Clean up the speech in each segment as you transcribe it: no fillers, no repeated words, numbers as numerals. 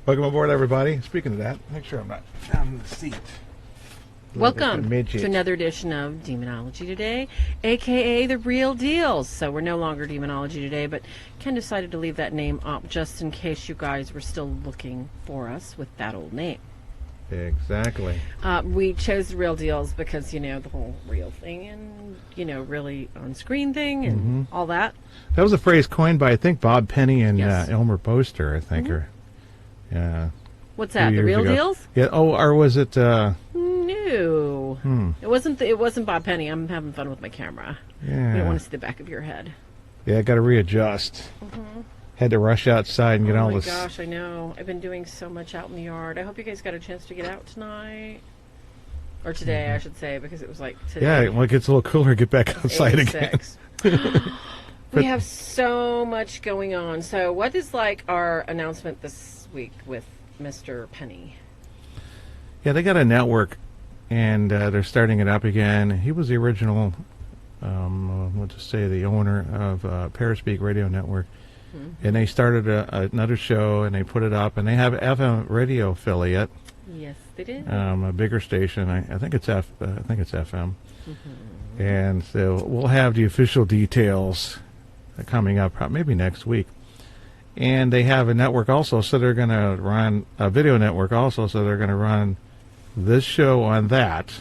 Welcome aboard, everybody. Speaking of that, make sure I'm not down in the seat. Welcome to another edition of Demonology Today, a.k.a. The Real Deels. So we're no longer Demonology Today, but Ken decided to leave that name up just in case you guys were still looking for us with that old name. Exactly. We chose The Real Deels because, the whole real thing and, really on-screen thing and all that. That was a phrase coined by, I think, Bob Penny and Elmer Boster, I think. What's that, The Real Deels? Yeah. Oh, or was it... No. It wasn't Bob Penny. I'm having fun with my camera. Yeah. We don't want to see the back of your head. Yeah, I got to readjust. Had to rush outside and get all this... Oh, my gosh, I know. I've been doing so much out in the yard. I hope you guys got a chance to get out tonight. Or today, I should say, because it was like today. Yeah, when it gets a little cooler, get back outside 86. Again. We have so much going on. So what is our announcement this week with Mr. Penny? Yeah, they got a network, and they're starting it up again. He was the original, the owner of Paraspeak Radio Network. And they started another show, and they put it up, and they have FM radio affiliate. Yes, they did. A bigger station. I think it's FM. And so we'll have the official details coming up, maybe next week. And they have a network also, so they're going to run a video network also, so they're going to run this show on that.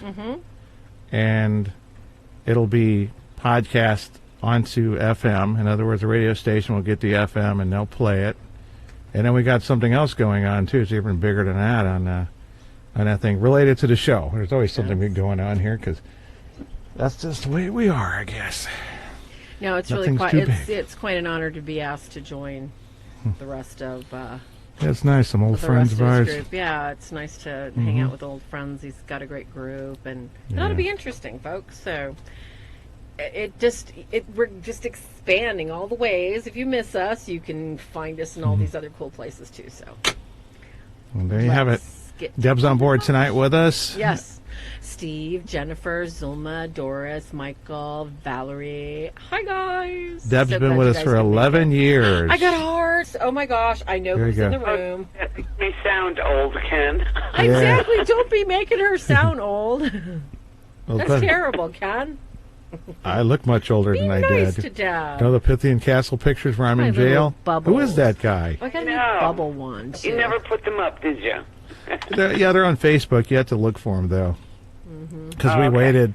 And it'll be podcast onto FM. In other words, the radio station will get the FM and they'll play it. And then we got something else going on too. It's even bigger than that on that thing related to the show. There's always something big going on here because that's just the way we are, I guess. No, it's really quite. It's quite an honor to be asked to join the rest of. It's nice, some old friends of ours. Group. Yeah, it's nice to hang out with old friends. He's got a great group, and that'll be interesting, folks. So. We're just expanding all the ways. If you miss us, you can find us in all these other cool places too. So well, there you have it. Deb's on board tonight with us. Yes. Steve, Jennifer, Zulma, Doris, Michael, Valerie. Hi, guys. Deb's been with us for 11 years. I got hearts. Oh, my gosh. I know who's in the room. That makes me sound old, Ken. Exactly. Don't be making her sound old. Well, that's terrible, Ken. I look much older than I nice did. To Dad. You know the Pythian Castle pictures where I'm in jail? Who is that guy? I got a bubble one, too. You never put them up, did you? They're on Facebook. You have to look for them, though. Because we waited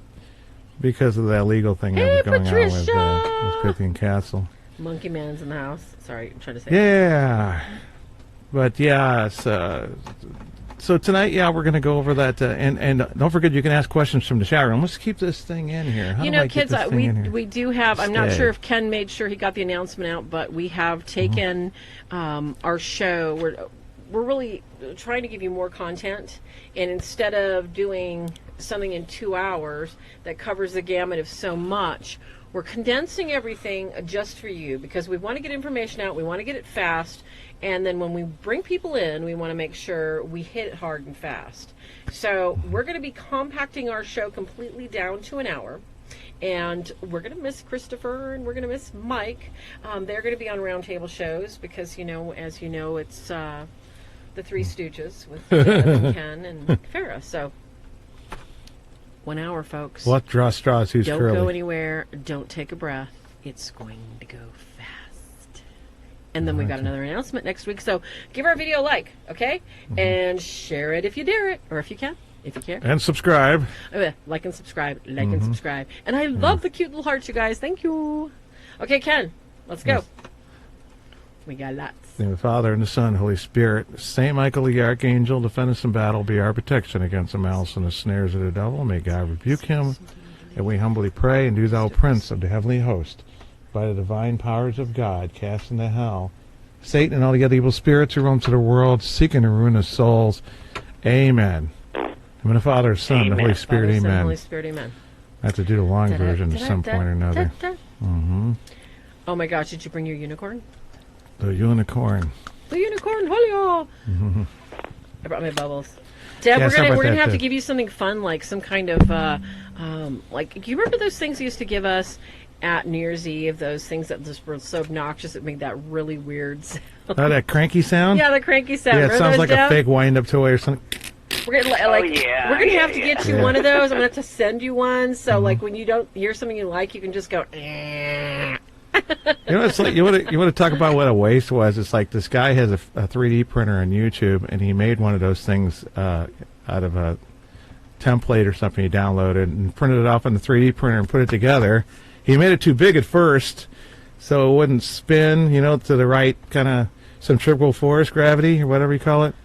because of that legal thing that was going on with Pythian Castle. Monkey Man's in the house. Sorry, I'm trying to say. Yeah. But, yeah, so tonight, we're going to go over that, and don't forget you can ask questions from the chat room. Let's keep this thing in here. Kids, we do have. I'm not sure if Ken made sure he got the announcement out, but we have taken our show. We're really trying to give you more content, and instead of doing something in 2 hours that covers the gamut of so much, we're condensing everything just for you because we want to get information out. We want to get it fast. And then when we bring people in, we want to make sure we hit it hard and fast. So we're going to be compacting our show completely down to an hour. And we're going to miss Christopher and we're going to miss Mike. They're going to be on roundtable shows because, as you know, it's the Three Stooges with Ken and Farah. So 1 hour, folks. What draw straws? Who's Don't curly? Go anywhere. Don't take a breath. It's going to go fast. And then we got another announcement next week. So give our video a like, okay? And share it if you dare it, or if you can, if you care. And subscribe. Like and subscribe. Like and subscribe. And I love the cute little hearts, you guys. Thank you. Okay, Ken, let's go. Yes. We got lots. In the Father, and the Son, and Holy Spirit. Saint Michael the Archangel, defend us in battle, be our protection against the malice and the snares of the devil. May God rebuke him. And we humbly pray, and do thou, Prince of the heavenly host, by the divine powers of God, cast into hell Satan and all the other evil spirits who roam to the world, seeking to ruin the souls. Amen. In the Father, Son, the Holy Spirit, Father, amen. Son, Holy Spirit, amen. I have to do the long version at some point or another. Oh my gosh, did you bring your unicorn? The unicorn. The unicorn, Julio! I brought my bubbles. Deb, we're gonna have to give you something fun, like some kind of, like, do you remember those things you used to give us at New Year's Eve, those things that just were so obnoxious that made that really weird sound. Oh, that cranky sound? Yeah, the cranky sound. Yeah, it sounds like a fake wind-up toy or something. We're gonna we're gonna have to get you one of those. I'm gonna have to send you one. So like when you don't hear something you like, you can just go. It's like you want to talk about what a waste was. It's like this guy has a 3D printer on YouTube, and he made one of those things out of a template or something he downloaded and printed it off on the 3D printer and put it together. He made it too big at first, so it wouldn't spin, to the right kind of centrifugal force, gravity, or whatever you call it,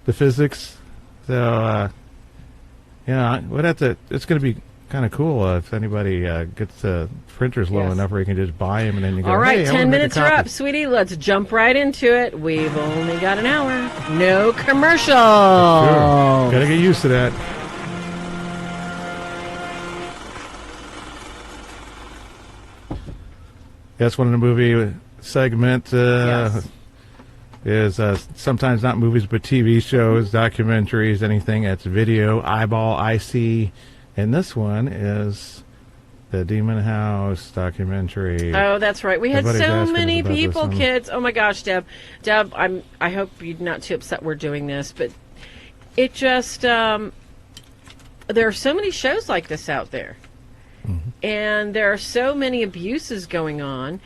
the physics. So, we'd have to. It's going to be kind of cool if anybody gets printers low enough where you can just buy them and then you go. All right, hey, 10 minutes are up, sweetie. Let's jump right into it. We've only got an hour. No commercial. Sure. Got to get used to that. That's one of the movie segment is sometimes not movies but TV shows, documentaries, anything that's video, eyeball, IC. And this one is the Demon House documentary. Oh, that's right. We had so many people, kids. Oh my gosh, Deb. I hope you're not too upset we're doing this, but it just there are so many shows like this out there. And there are so many abuses going on,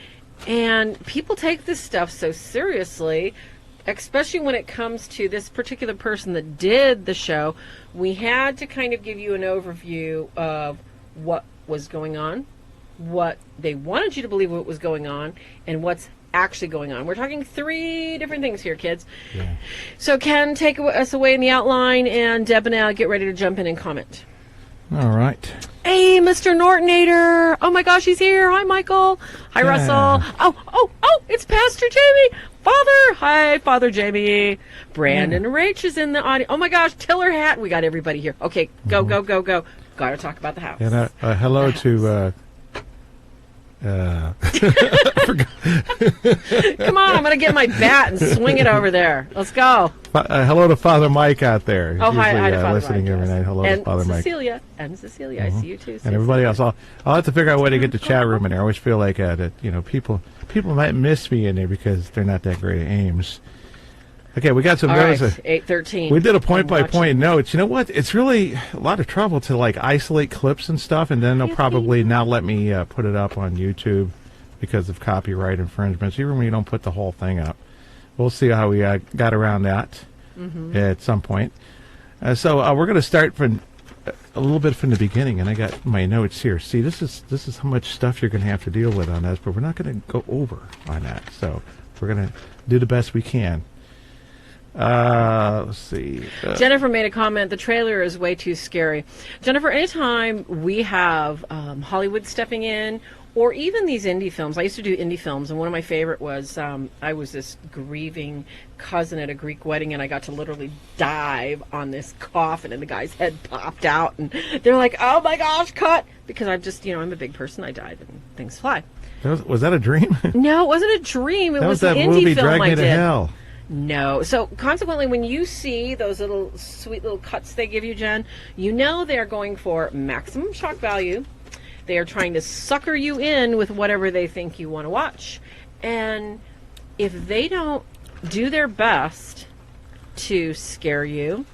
and people take this stuff so seriously, especially when it comes to this particular person that did the show. We had to kind of give you an overview of what was going on, what they wanted you to believe what was going on, and what's actually going on. We're talking 3 different things here, kids. Yeah. So Ken, take us away in the outline, and Deb and I get ready to jump in and comment. All right. Hey, Mr. Nortonator. Oh, my gosh, he's here. Hi, Michael. Hi, Russell. Oh, it's Pastor Jamie. Father. Hi, Father Jamie. Brandon Rach is in the audience. Oh, my gosh, Tiller Hat. We got everybody here. Okay, go. Got to talk about the house. And hello to... Come on, I'm going to get my bat and swing it over there. Let's go. Hello to Father Mike out there. Oh, hi to Father listening Mike, every night. Hello to Father Mike. And Cecilia, I see you too. And everybody else. I'll have to figure out a way to get the chat room in there. I always feel like that people might miss me in there because they're not that great at Ames. Okay, we got some notes. 8:13. We did a point-by-point notes. You know what? It's really a lot of trouble to isolate clips and stuff, and then they'll probably not let me put it up on YouTube because of copyright infringements, even when you don't put the whole thing up. We'll see how we got around that at some point. So we're going to start from a little bit from the beginning, and I got my notes here. See, this is how much stuff you're going to have to deal with on this, but we're not going to go over on that. So we're going to do the best we can. Let's see. Jennifer made a comment. The trailer is way too scary. Jennifer, anytime we have Hollywood stepping in, or even these indie films. I used to do indie films, and one of my favorite was I was this grieving cousin at a Greek wedding, and I got to literally dive on this coffin, and the guy's head popped out, and they're like, "Oh my gosh, cut!" Because I'm just, I'm a big person. I dive, and things fly. Was that a dream? No, it wasn't a dream. It was that the indie movie, film Drag I Me did. to Hell. No. So consequently, when you see those little sweet little cuts they give you, Jen, they're going for maximum shock value. They are trying to sucker you in with whatever they think you want to watch. And if they don't do their best to scare you,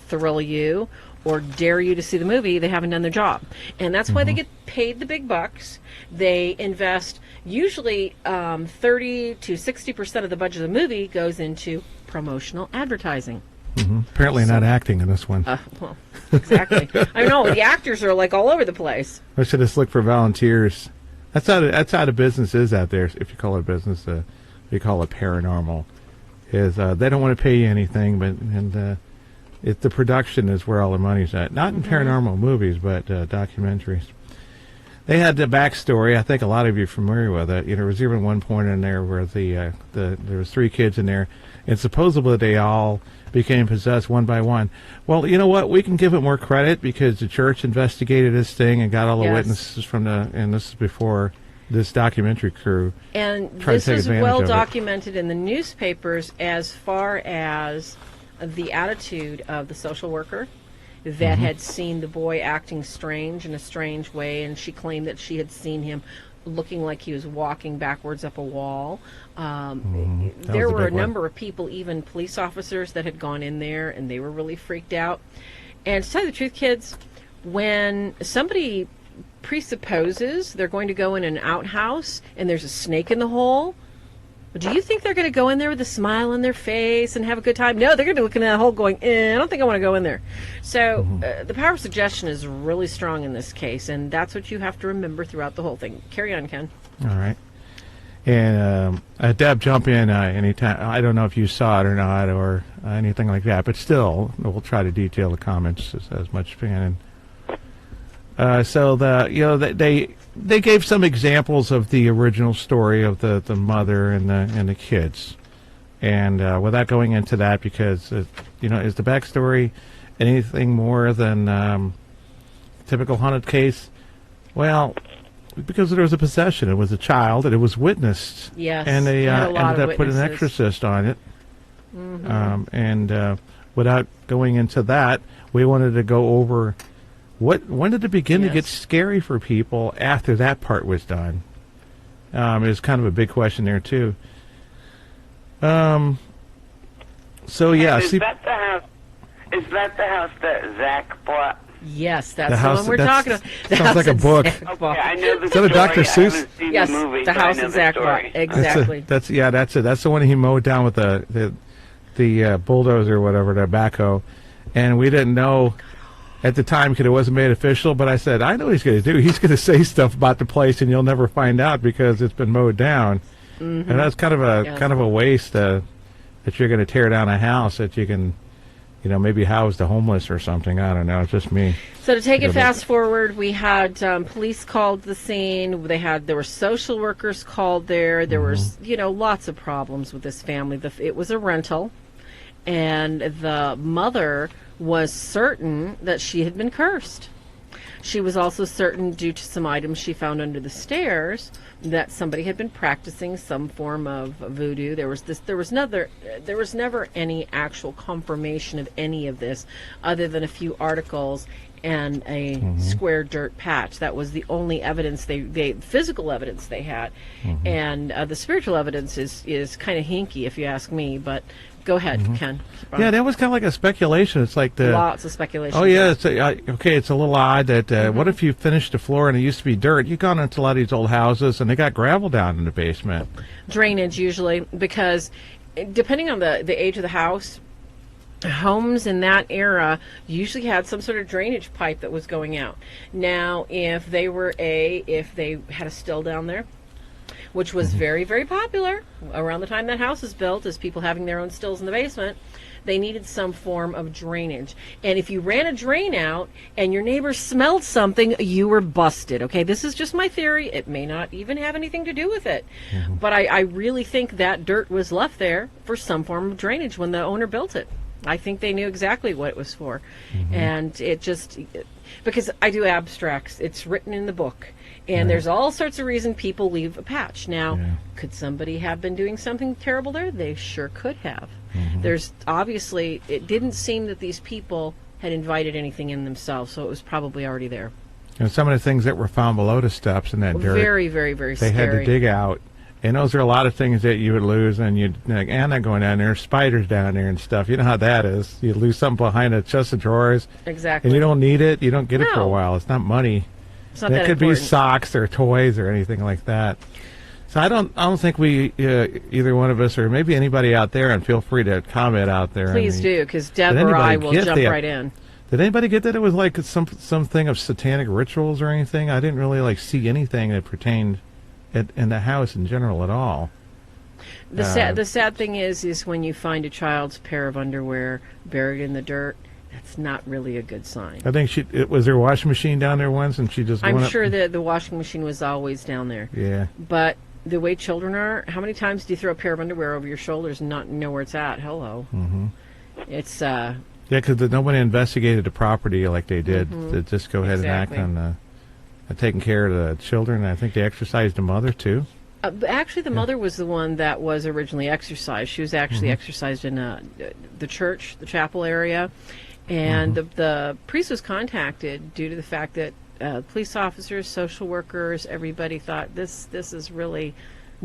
thrill you, or dare you to see the movie, they haven't done their job. And that's why they get paid the big bucks. They invest usually 30 to 60% of the budget of the movie goes into promotional advertising. Apparently not acting in this one. Well, exactly. I know, the actors are all over the place. I should just look for volunteers. That's how the business is out there. If you call it a business, you call it paranormal. Is they don't want to pay you anything, but the production is where all the money's at. Not in paranormal movies, but documentaries. They had the backstory. I think a lot of you are familiar with it. There was even one point in there where there was 3 kids in there, and supposedly they all became possessed one by one. Well, you know what? We can give it more credit because the church investigated this thing and got all the witnesses and this is before this documentary crew. And this was well documented in the newspapers as far as the attitude of the social worker that had seen the boy acting strange in a strange way, and she claimed that she had seen him looking like he was walking backwards up a wall. a There were a big one. number of people, even police officers, that had gone in there, and they were really freaked out. And to tell you the truth, kids, when somebody presupposes they're going to go in an outhouse and there's a snake in the hole, do you think they're going to go in there with a smile on their face and have a good time? No, they're going to be looking at that hole going, I don't think I want to go in there. So the power of suggestion is really strong in this case, and that's what you have to remember throughout the whole thing. Carry on, Ken. All right. And Deb, jump in anytime. I don't know if you saw it or not or anything like that, but still, we'll try to detail the comments as much as we can. So they gave some examples of the original story of the mother and the kids, and without going into that, because is the backstory anything more than typical haunted case? Well, because there was a possession, it was a child, and it was witnessed. Yes, and they had ended up putting an exorcist on it. Without going into that, we wanted to go over. When did it begin to get scary for people after that part was done? It was kind of a big question there, too. Is that the house? Is that the house that Zach bought? Yes, that's the one we're talking about. Sounds like a book. Okay, I know the Is that a Dr. Seuss? Yes, the movie, the house that Zach bought. Exactly. That's it. That's the one he mowed down with the bulldozer or whatever, the backhoe. And we didn't know at the time because it wasn't made official, but I said, I know what he's going to do. He's going to say stuff about the place, and you'll never find out because it's been mowed down. And that's kind of a waste that you're going to tear down a house that you can, maybe house the homeless or something. I don't know. It's just me. So to take it fast forward, we had police called the scene. There were social workers called there. There was, lots of problems with this family. It was a rental, and the mother was certain that she had been cursed. She was also certain, due to some items she found under the stairs, that somebody had been practicing some form of voodoo. There was never any actual confirmation of any of this, other than a few articles and a square dirt patch. That was the only evidence physical evidence they had, and the spiritual evidence is kind of hinky, if you ask me. But go ahead, Ken. Yeah, that was kind of like a speculation. It's like lots of speculation. Oh yeah, it's a little odd that what if you finished the floor and it used to be dirt? You've gone into a lot of these old houses and they got gravel down in the basement. Drainage usually, because depending on the age of the house, homes in that era usually had some sort of drainage pipe that was going out. Now, if they had a still down there, which was very, very popular around the time that house was built, as people having their own stills in the basement, they needed some form of drainage. And if you ran a drain out and your neighbor smelled something, you were busted. Okay, this is just my theory. It may not even have anything to do with it. But I really think that dirt was left there for some form of drainage when the owner built it. I think they knew exactly what it was for. And it just, because I do abstracts, it's written in the book. And there's all sorts of reasons people leave a patch. Now, could somebody have been doing something terrible there? They sure could have. There's obviously, it didn't seem that these people had invited anything in themselves, so it was probably already there. And some of the things that were found below the steps in that dirt, very, very, very they scary. had to dig out. And those are a lot of things that you would lose, and you'd like, I'm not going down there, spiders down there and stuff. You know how that is. You lose something behind a chest of drawers. Exactly. And you don't need it. You don't get it for a while. It's not money. It's not that could important. Be socks or toys or anything like that. So I don't think we, either one of us, or maybe anybody out there, and feel free to comment out there. Please do, because Deborah or I will jump right in. Did anybody get that it was like something of satanic rituals or anything? I didn't really see anything that pertained in the house in general at all. The sad thing is when you find a child's pair of underwear buried in the dirt, that's not really a good sign. I think was there a washing machine down there once, and she just. I'm sure that the washing machine was always down there. Yeah. But the way children are, how many times do you throw a pair of underwear over your shoulders and not know where it's at? Hello. It's Yeah, because nobody investigated the property like they did. To just go ahead and act on taking care of the children. I think they exercised the mother too. Actually, the mother was the one that was originally exercised. She was actually exercised in the church, the chapel area. And the priest was contacted due to the fact that police officers, social workers, everybody thought this is really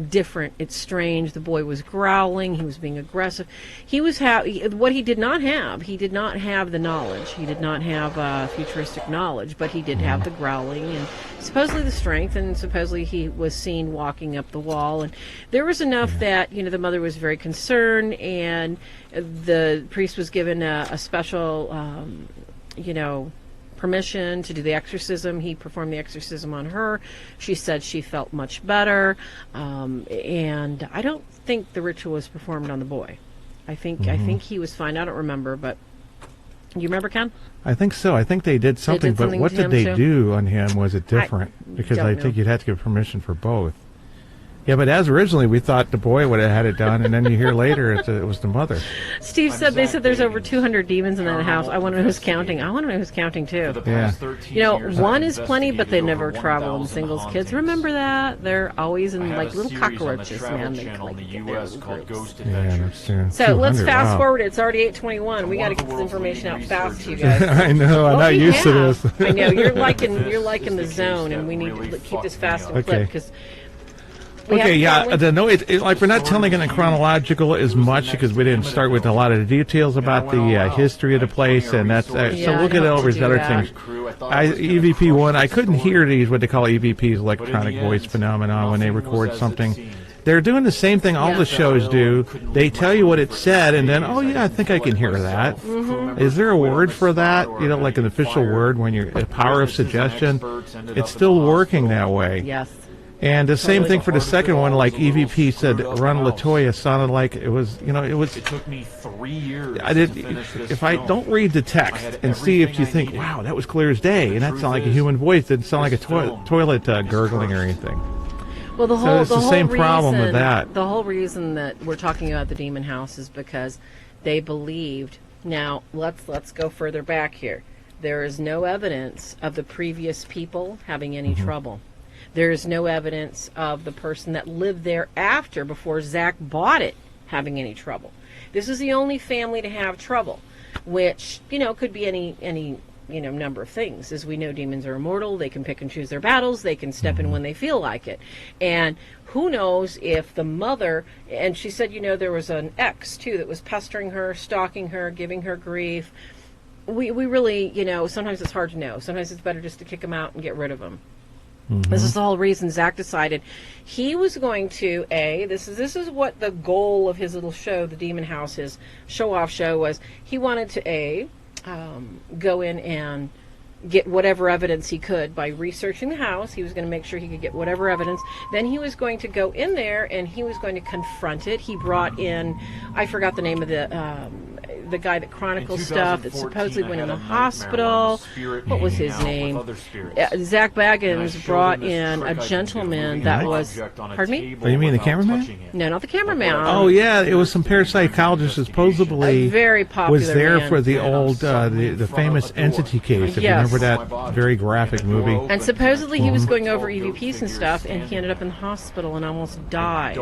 different. It's strange. The boy was growling. He was being aggressive. He was what he did not have. He did not have the knowledge. He did not have futuristic knowledge, but he did have the growling and supposedly the strength. And supposedly he was seen walking up the wall. And there was enough that the mother was very concerned, and the priest was given a special, permission to do the exorcism. He performed the exorcism on her. She said she felt much better, and I don't think the ritual was performed on the boy. I think he was fine. I don't remember, but you remember, Ken? I think so. I think they did something, but what did they do on him? Was it different? Because I think you'd have to get permission for both. Yeah, but as originally we thought the boy would have had it done, and then you hear later it was the mother. Steve said they said there's over 200 demons in that house. I want to know who's counting. I want to know who's counting too. Yeah. One is plenty, but they never travel in singles. Kids, remember that? They're always in like little cockroaches, man. They like get their little groups. Yeah, that's true. So let's fast forward. It's already 8:21. We got to get this information out fast, you guys. I know. I'm not used to this. I know you're liking the zone, and we need to keep this fast and quick because. Okay, yeah, like we're not telling it in chronological as much because we didn't start with a lot of the details about the history of the place, and that's so we'll get over these other things. EVP1, I couldn't hear these what they call EVPs, electronic voice phenomenon, when they record something. They're doing the same thing all the shows do. They tell you what it said, and then, oh yeah, I think I can hear that. Mm-hmm. Is there a word for that? Like an official word when you're a power of suggestion? It's still working that way. Yes. And the same thing for the second one, like EVP said, Run Latoya sounded like it was, It took me 3 years. If I don't read the text and see if you think, wow, that was clear as day, and that sounded like a human voice, it didn't sound like a toilet gurgling or anything. Well, the same problem with that. The whole reason that we're talking about the demon house is because they believed. Now, let's go further back here. There is no evidence of the previous people having any trouble. There is no evidence of the person that lived there before Zach bought it, having any trouble. This is the only family to have trouble, which, could be any number of things. As we know, demons are immortal. They can pick and choose their battles. They can step in when they feel like it. And who knows if the mother, and she said, there was an ex, too, that was pestering her, stalking her, giving her grief. We really, sometimes it's hard to know. Sometimes it's better just to kick them out and get rid of them. Mm-hmm. This is the whole reason Zach decided he was going to, this is what the goal of his little show, the Demon House, his show-off show was. He wanted to, go in and get whatever evidence he could by researching the house. He was going to make sure he could get whatever evidence. Then he was going to go in there and he was going to confront it. He brought in, I forgot the name of the guy that chronicles stuff that supposedly went in the hospital. What was his name? Zach Baggins brought in a gentleman that was... Pardon me? Oh, you mean the cameraman? No, not the cameraman. Oh, yeah, it was some parapsychologist who supposedly very popular was there man. for the old, the famous entity case, if you remember that very graphic movie. And supposedly he was going over EVPs and stuff, and he ended up in the hospital and almost died.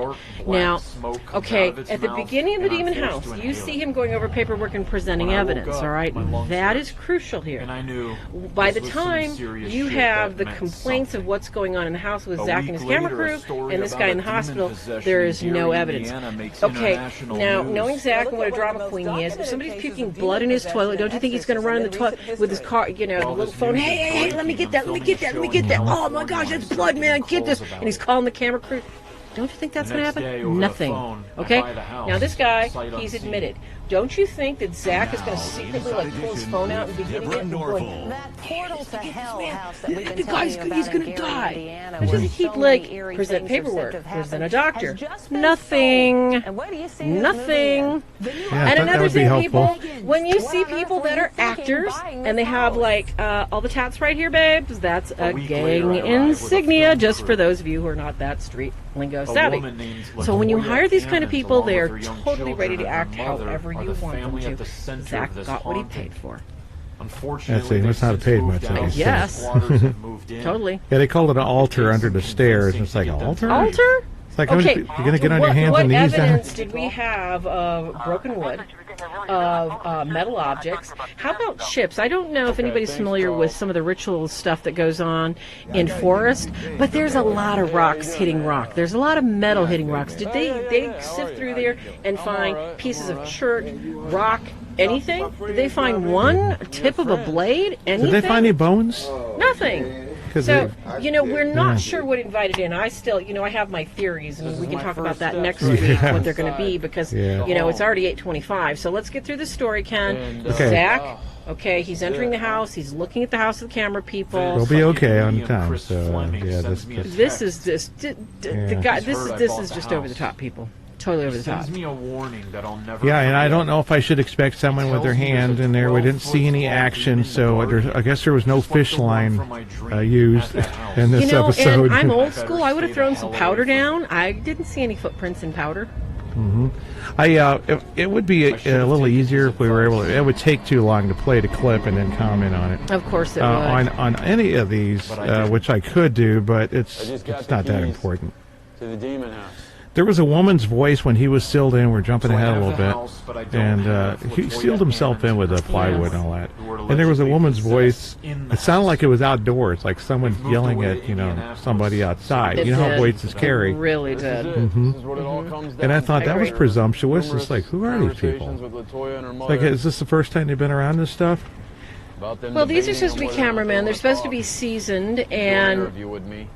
Now, okay, at the beginning of the Demon House, you see him going over paperwork and presenting evidence, all right? That is crucial here. By the time you have the complaints of what's going on in the house with Zach and his camera crew and this guy in the hospital, there is no evidence. Okay, now, knowing Zach and what a drama queen he is, if somebody's puking blood in his toilet, don't you think he's going to run in the toilet with his car, the little phone, hey, let me get that, oh my gosh, that's blood, man, get this, and he's calling the camera crew. Don't you think that's going to happen? Nothing. Okay? Now, this guy, he's admitted. Don't you think that Zach is going to secretly, pull his phone out and be hitting it and going, that portal to hell house that we've been the guy's he's going to die. Don't you think he'd, present paperwork, present a doctor? Nothing. Nothing. Yeah, and another thing, people, when you see people that are actors and they have, all the tats right here, babes, that's a gang insignia, just for those of you who are not that street lingo savvy. So when you hire these kind of people, they are totally ready to act however you want them to. Zach got what he paid for. Unfortunately, he must not have paid much. Yes. Totally. Yeah, they called it an altar under the stairs. It's like, an altar? Altar? It's like, you're going to get on your hands and knees down? What evidence did we have of broken wood, of metal objects. How about chips? I don't know if anybody's familiar with some of the ritual stuff that goes on in forest, but there's a lot of rocks hitting rock. There's a lot of metal hitting rocks. Did they sift through there and find pieces of chert, rock, anything? Did they find one tip of a blade? Anything? Did they find any bones? Nothing. So, we're not sure what invited in. I still, I have my theories, and we can talk about that next week, what they're going to be, because, it's already 8:25. So let's get through the story, Ken. Okay. Zach, he's entering the house. He's looking at the house of the camera people. We'll be okay on time. So, This is just, the guy, this is just over the top, people. Totally over the top. Sends me a warning that I'll never. Yeah, and I don't know if I should expect someone with their hand in there. We didn't see any action, so I guess there was no fish line used in this episode. And I'm old school. I would have thrown some powder down. I didn't see any footprints in powder. Mm-hmm. It would be a little easier if we were able to. It would take too long to play the clip and then comment on it. Of course it would. On any of these, which I could do, but it's not that important. To the demon house. There was a woman's voice when he was sealed in. We're jumping ahead a little bit. And he sealed himself in with the plywood and all that. And there was a woman's voice. It sounded like it was outdoors, like someone yelling at, somebody outside. You know how voices carry. It really did. Mm-hmm. And I thought that was presumptuous. It's like, who are these people? Like, is this the first time they've been around this stuff? Well, these are supposed to be cameramen. They're supposed to be seasoned, and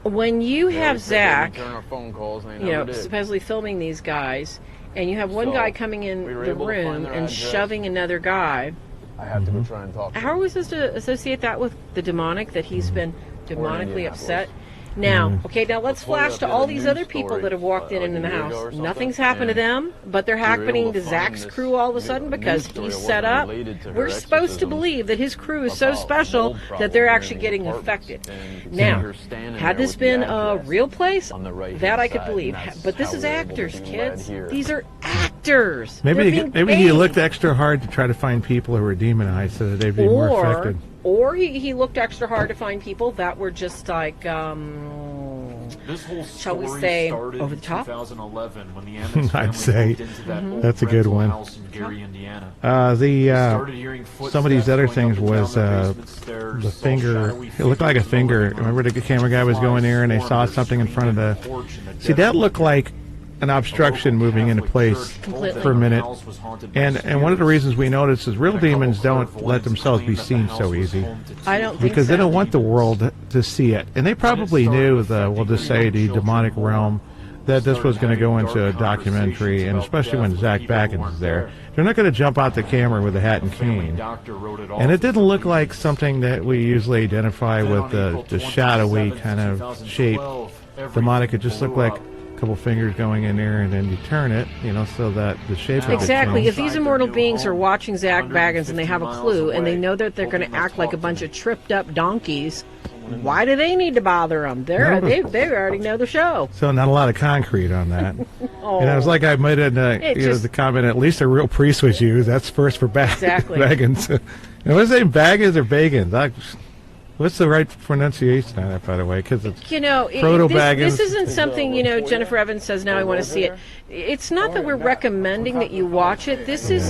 when you have Zach, supposedly filming these guys, and you have one guy coming in the room and shoving another guy, I have to go try and talk. How are we supposed to associate that with the demonic, that he's been demonically upset? Now, now let's flash to all these other people that have walked in the house. Nothing's happened to them, but they're happening to Zach's crew all of a sudden because he's set up. We're supposed to believe that his crew is so special that they're actually getting affected. Now, had this been a real place, that I could believe. But this is actors, kids. These are actors. Maybe he looked extra hard to try to find people who were demonized so that they'd be more affected. Or he looked extra hard to find people that were just like, this whole shall we say, over the top? 2011, when the I'd say that's a good one. Some of these other things was the finger. It looked like a finger. Remember the camera guy was going there and they saw something in front of the. See, that looked like an obstruction moving into place for a minute. And one of the reasons we notice is real demons don't let themselves be seen so easy. I don't think because so. They don't want the world to see it. And they probably knew we'll just say the demonic realm, that this was going to go into a documentary, and especially when Zach Baggins is there. They're not going to jump out the camera with a hat and cane. And it didn't look like something that we usually identify with the shadowy kind of shape. Demonic, it just looked like couple fingers going in there, and then you turn it, so that the shape of it exactly. changes. If these immortal beings are watching Zach Baggins and they have a clue and they know that they're going to act like a bunch of tripped up donkeys, why do they need to bother them? They already know the show. So not a lot of concrete on that. And I was like, I made the comment, at least a real priest was used. That's first for exactly. Baggins. And what's his name, Baggins or Bagans? What's the right pronunciation on that, by the way? Because it's proto-Baggins. This isn't something, Jennifer Evans says, now I want to see it. It's not that we're recommending that you watch it. This is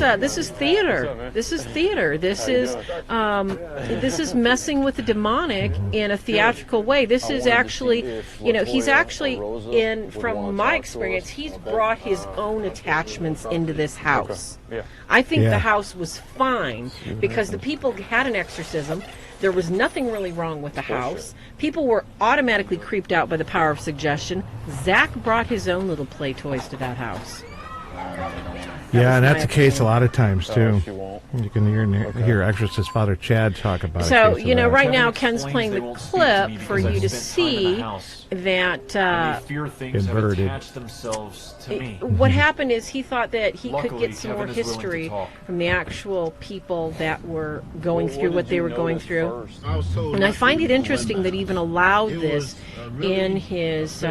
theater. This is theater. This is messing with the demonic in a theatrical way. This is actually, he's actually, from my experience, he's brought his own attachments into this house. I think the house was fine because the people had an exorcism. There was nothing really wrong with the house. People were automatically creeped out by the power of suggestion. Zach brought his own little play toys to that house. Yeah, and that's the case a lot of times, too. You can hear Exorcist Father Chad talk about it. So, right now Ken's playing the clip for you to see that inverted. What happened is he thought that he could get some more history from the actual people that were going through what they were going through. And I find it interesting that he even allowed this in his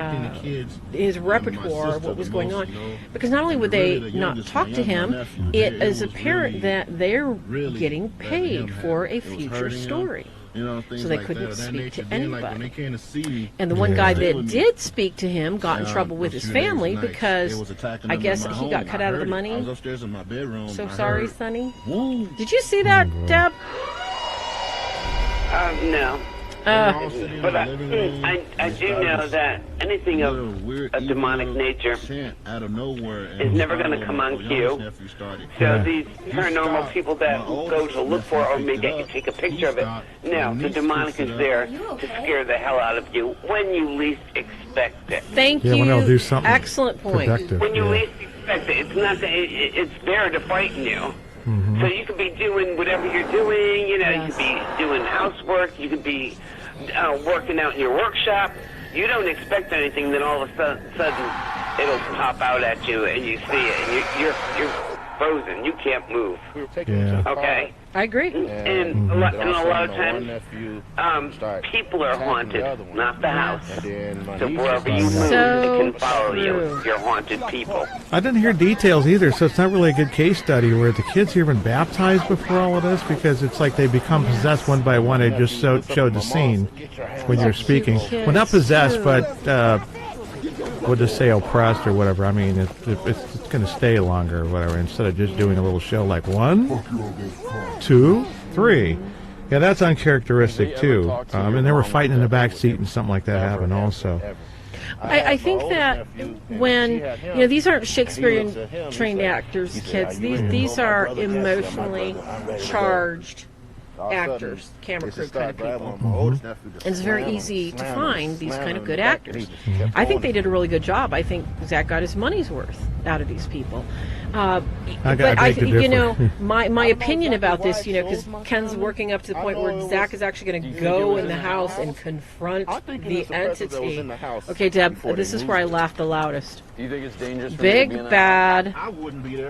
repertoire of what was going on. Because not only would they not talk talk to him, it is apparent that they're getting paid for a future story. So they couldn't speak to anybody. And the one guy that did speak to him got in trouble with his family because I guess he got cut out of the money. So sorry, Sonny. Did you see that, Deb? No. But I do know that anything of a demonic nature is never going to come on cue. So these paranormal people that go to look for, or maybe I can take a picture of it. No, the demonic is there to scare the hell out of you when you least expect it. Thank you. When they'll do something excellent point. productive, when you least expect it, it's not. It's there to frighten you. So you could be doing whatever you're doing, you could be doing housework, you could be working out in your workshop. You don't expect anything, then all of a sudden it'll pop out at you and you see it and you're frozen. You can't move. Okay? I agree. And a lot of times, people are haunted, not the house. So wherever you move, it can follow you. You're haunted people. I didn't hear details either, so it's not really a good case study where the kids here been baptized before all of this, because it's like they become possessed one by one. They just showed the scene when you're speaking. Well, not possessed, but we'll just say oppressed or whatever. I mean, it's going to stay longer or whatever, instead of just doing a little show like 1, 2, 3. Yeah, that's uncharacteristic too. And they were fighting in the back seat and something like that happened also. I think that when, these aren't Shakespearean trained actors, kids. These are emotionally charged actors, camera crew kind of people. And it's very easy to find these kind of good actors. I think they did a really good job. I think Zach got his money's worth out of these people. But my opinion about this, because Ken's working up to the point where Zach is actually going to go in the house and confront the entity. Okay, Deb, this is where I laugh the loudest. Do you think it's dangerous? Big bad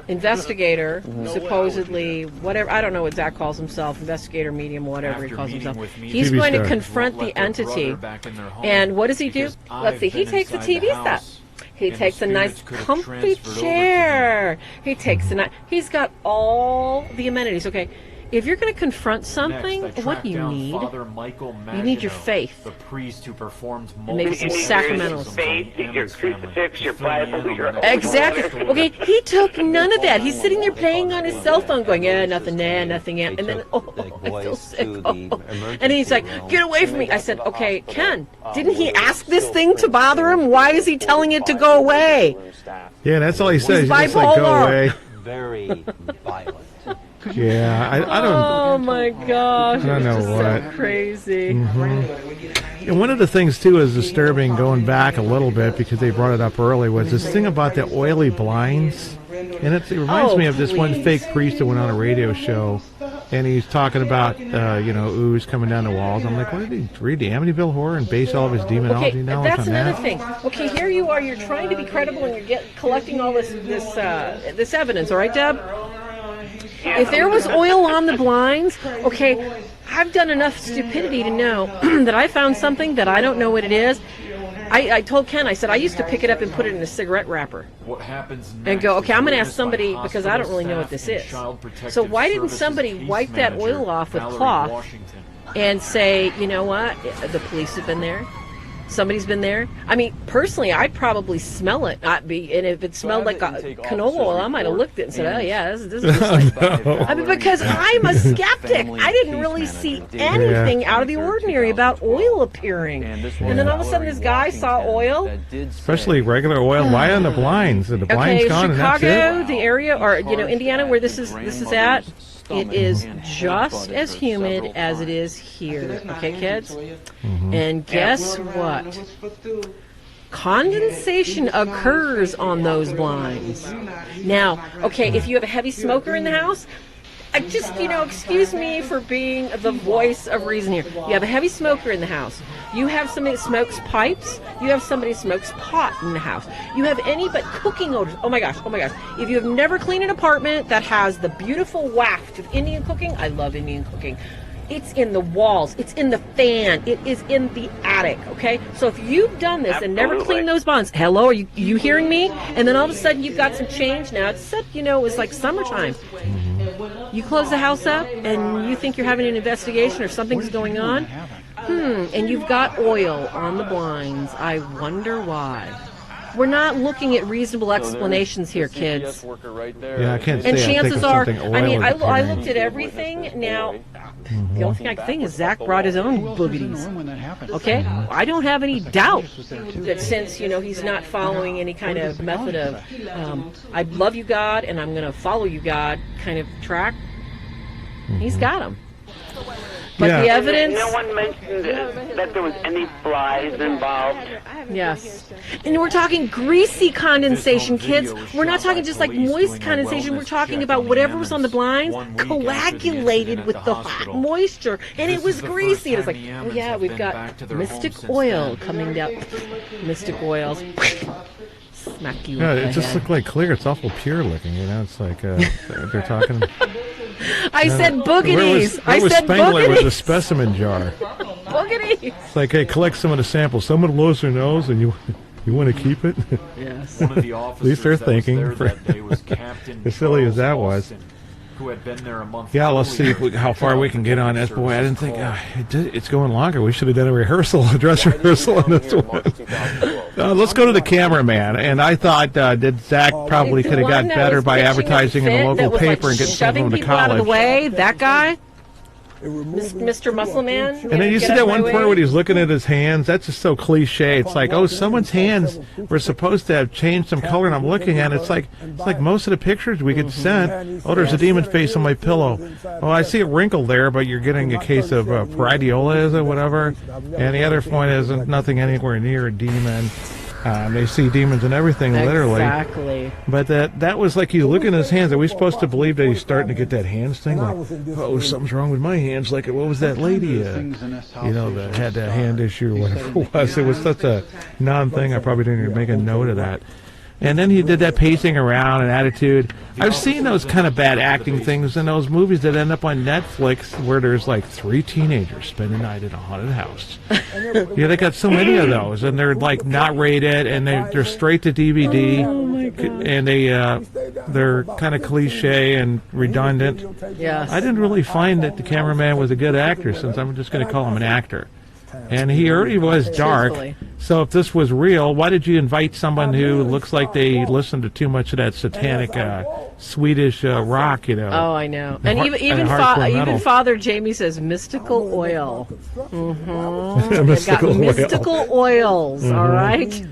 investigator, supposedly, whatever, I don't know what Zach calls himself, investigator, medium, whatever he calls himself. He's TV going star. to confront the entity. And what does he do? Let's see, he takes a TV set. He takes a nice comfy chair. He takes he's got all the amenities. Okay, if you're going to confront something, what do you need? You need your faith. The priest who performed and maybe some sacramentals. Faith, your crucifix, your Bible, your exactly. Okay, he took none of that. He's sitting there playing on his cell phone, going, nothing, nothing, and then I feel sick. And he's like, get away from me. I said, okay, Ken, didn't he ask this thing to bother him? Why is he telling it to go away? Yeah, that's all he says. He's He's just like, go away. Very violent. Yeah, I don't. Oh my gosh! I don't know what. So crazy. And one of the things too is disturbing, going back a little bit because they brought it up early, was this thing about the oily blinds, and it reminds me of this one fake priest that went on a radio show, and he's talking about ooze coming down the walls. I'm like, what did he read the Amityville Horror and base all of his demonology knowledge that's on another that? thing. Okay, here you are. You're trying to be credible, and you're collecting all this evidence. All right, Deb. If there was oil on the blinds, okay, I've done enough stupidity to know that I found something that I don't know what it is. I told Ken, I said, I used to pick it up and put it in a cigarette wrapper. What happens next and go, okay, I'm going to ask is witnessed somebody by because I don't really know what this is. So why didn't somebody wipe that oil off with cloth and say, you know what, the police have been there. Somebody's been there. I mean, personally, I'd probably smell it. And if it smelled like canola oil, I might have looked at it and said, "Oh yeah, this is like." I mean, because I'm a skeptic. I didn't really see anything out of the ordinary about oil appearing. And then all of a sudden, this guy saw oil. Especially regular oil. Why on the blinds? And the blinds gone, Chicago, and that's it? the area, or Indiana, where this is at. It is just as humid as it is here. Okay, kids? And guess what? Condensation occurs on those blinds. Now, okay, if you have a heavy smoker in the house, excuse me for being the voice of reason here. You have a heavy smoker in the house. You have somebody that smokes pipes. You have somebody that smokes pot in the house. You have any but cooking odors. Oh my gosh. If you have never cleaned an apartment that has the beautiful waft of Indian cooking, I love Indian cooking. It's in the walls. It's in the fan. It is in the attic, okay? So if you've done this and never cleaned those blinds, hello, are you hearing me? And then all of a sudden you've got some change now. It's it was like summertime. You close the house up and you think you're having an investigation or something's going on. And you've got oil on the blinds. I wonder why. We're not looking at reasonable explanations here, kids. Yeah, I can't say. And I think chances it's are, something I mean, oil I depending. looked at everything. Now, the only thing I can think is Zach brought his own boogies. Okay? I don't have any doubt that since, he's not following any kind of method of, I love you, God, and I'm going to follow you, God kind of track, he's got them. But Yeah. the evidence... No one mentioned that there was any flies involved. Yes. And we're talking greasy condensation, kids. We're not talking just like moist condensation. We're talking about whatever was on the blinds coagulated with the hot moisture. And it was greasy. And it's like, oh yeah, we've got mystic oil coming down. Mystic oils. Smack you. Yeah, with it the just head. looked like clear. It's awful pure looking, It's like they're talking. I said Where boogies. I was said Spengler with the boogies. specimen jar? Boogies. It's like, hey, collect some of the samples. Someone blows their nose, and you want to keep it. Yes. One of the officers least they're that was thinking. there that day was Captain As silly as Charles that was. Alston, who had been there a month Yeah, let's see earlier. how far we can get on this. Boy, I didn't think Services it's going longer. We should have done a dress rehearsal on this one. Let's go to the cameraman. And I thought, did Zach probably could have got better by advertising in a local paper and getting some of shoving them to people out of the college. way. That guy, Mr. Muscle Man. And then you see that one part when he's looking at his hands. That's just so cliche. It's like, oh, someone's hands were supposed to have changed some color, and I'm looking at it. It's like most of the pictures we get sent. Oh, there's a demon face on my pillow. Oh, I see a wrinkle there, but you're getting a case of paradiola, is it, whatever? And the other point is nothing anywhere near a demon. They see demons and everything, literally. Exactly. But that was like you look at his hands. Are we supposed to believe that he's starting to get that hands thing? Like, oh, something's wrong with my hands. Like, what was that lady, that had that hand issue or whatever it was? It was such a non-thing. I probably didn't even make a note of that. And then he did that pacing around and attitude. I've seen those kind of bad acting things in those movies that end up on Netflix where there's like 3 teenagers spend the night in a haunted house. Yeah, they got so many of those, and they're like not rated, and they're straight to DVD, and they're kind of cliche and redundant. Yes. I didn't really find that the cameraman was a good actor, since I'm just going to call him an actor. And he already was dark. Truthfully. So if this was real, why did you invite someone who looks like they listened to too much of that satanic Swedish rock, Oh, I know. And even hardcore metal. Father Jamie says mystical oil. Mm-hmm. Mystical They've got oil. mystical oils, all right?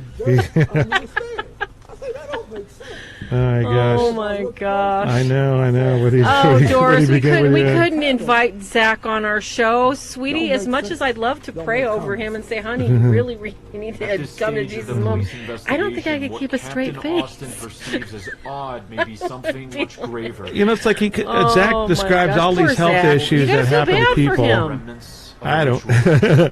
Oh my gosh. Oh my gosh. I know. What Oh, Doris, we couldn't. couldn't invite Zach on our show, sweetie. As much as I'd love to pray over him and say, "Honey, you really need to At this come to stage of Jesus' the moment," police I don't think I could investigation, keep a straight what Captain Austin face. perceives as odd may be something much graver. It's like Oh, Zach my describes gosh, all poor these health Zach. issues You gotta that feel happen bad to for people. him. Remnants of I a don't. ritual.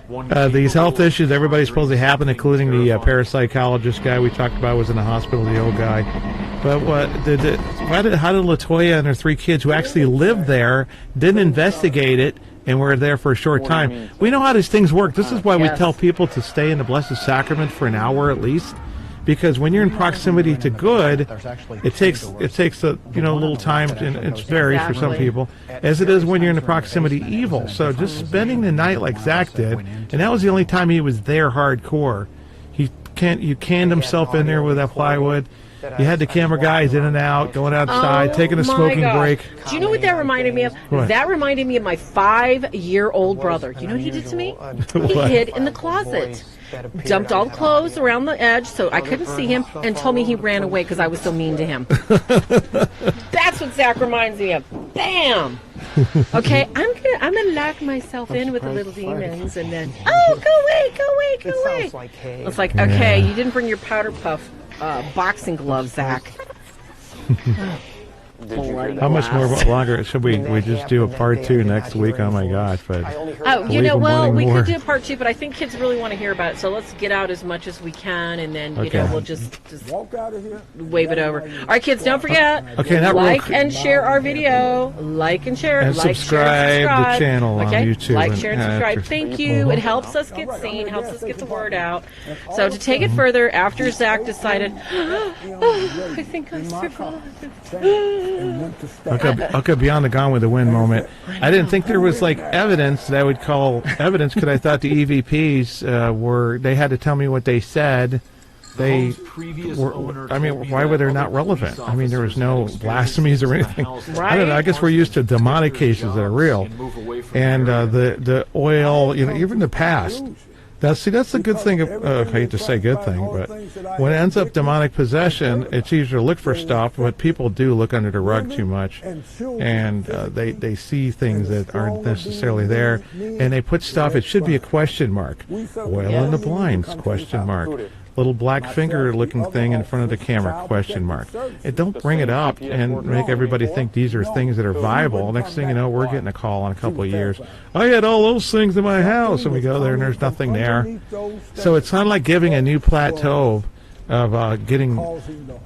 One These health capable issues, everybody's supposed to happen, something including the terrifying. parapsychologist guy we talked about was in the hospital, the old guy. But how did LaToya and her 3 kids who actually lived there didn't investigate it and were there for a short time? We know how these things work. This is why we Yes. tell people to stay in the Blessed Sacrament for an hour at least, because when you're in proximity to good, it takes a little time, and it varies for some Exactly. people, as it is when you're in the proximity evil. So just spending the night like Zach did, and that was the only time he was there hardcore. You canned himself in there with that plywood. You had the camera guys in and out, going outside, taking a my smoking gosh. break. Do you know what that reminded me of? What? That reminded me of my 5-year-old brother. You know what he did to me? He What? hid in the closet, dumped all the clothes around the edge so I couldn't see him, and told me he ran away because I was so mean to him. That's what Zach reminds me of. Bam! Okay, I'm gonna lock myself in with the little demons, and then go away. Sounds like hay. It's like, okay, you didn't bring your powder puff boxing gloves, Zach. How much more longer should we just do a part 2 next week? Oh my gosh! But oh, you know, well, we could do a part 2, but I think kids really want to hear about it. So let's get out as much as we can, and then you know we'll just walk out of here, wave it over. All right, kids, don't forget. Okay, like and share our video. Like and share. And like, subscribe share, and subscribe. the channel on YouTube. Like, share, and subscribe. Thank you. It helps us get seen. Helps us get the word out. So to take it further, after Zach decided, I think I survived. Okay, beyond the Gone with the Wind moment, I didn't think there was like evidence that I would call evidence because I thought the EVPs they had to tell me what they said. They were, I mean, why were they not relevant? I mean, there was no blasphemies or anything. I don't know. I guess we're used to demonic cases that are real, and the oil, you know, even the past. That's the good thing. I hate to say good thing, but when it ends up demonic possession, it's easier to look for stuff. But people do look under the rug too much, and they see things that aren't necessarily there, and they put stuff. It should be a question mark. Oil in the blinds? Question mark. Little black finger looking thing in front of the camera, question mark. And don't bring it up and make everybody think these are things that are viable. Next thing you know, we're getting a call in a couple of years. I had all those things in my house, and we go there and there's nothing there. So it's kind of like giving a new plateau of getting